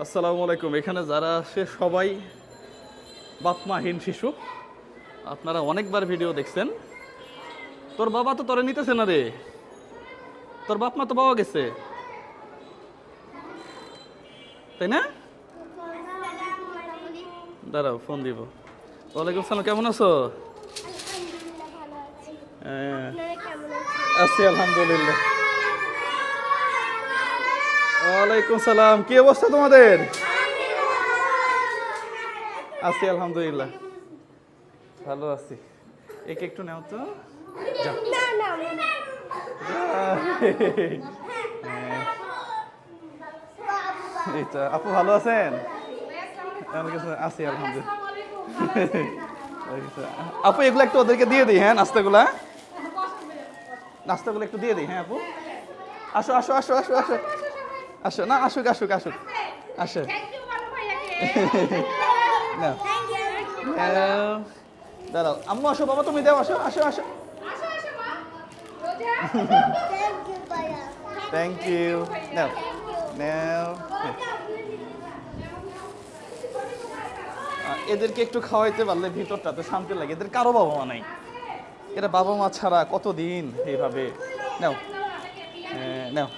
আসসালামু আলাইকুম। এখানে যারা আসে সবাই বাপমাহীন শিশু। আপনারা অনেকবার ভিডিও দেখছেন। তোর বাবা তো তোরে নিতেছে না রে, তোর বাপ মা তো পাওয়া গেছে, তাই না? দাঁড়াও, ফোন দিব। ওয়ালাইকুম সালাম, কেমন আছো? আলহামদুলিল্লাহ ভালো আছি। হ্যাঁ, আপনারা কেমন আছেন? আছি আলহামদুলিল্লাহ। ওয়ালাইকুম সালাম, কি অবস্থা তোমাদের? আছি আলহামদুলিল্লাহ, ভালো আছি। একে একটু নাও তো। যাও। না না না। হ্যাঁ, এই তো। আপু ভালো আছেন? আছি আলহামদুলিল্লাহ। আপু এগুলো একটু ওদেরকে দিয়ে দিই, হ্যাঁ, নাস্তাগুলা নাস্তাগুলো একটু দিয়ে দিই। হ্যাঁ আপু, আসো আসো আসো আসো আসো আসো। না, আসুক আসুক আসুক, আসো। না, দাঁড়াও আম্মু, আসো। বাবা তুমি দাও, আসো আসো আসো। থ্যাংক ইউ ভাইয়া। Thank you. নাও নাও। এদেরকে একটু খাওয়াইতে পারলে ভিতরটাতে শান্তি লাগে। এদের কারো বাবা মা নাই, এরা বাবা মা ছাড়া কতদিন এইভাবে। নাও, হ্যাঁ নাও।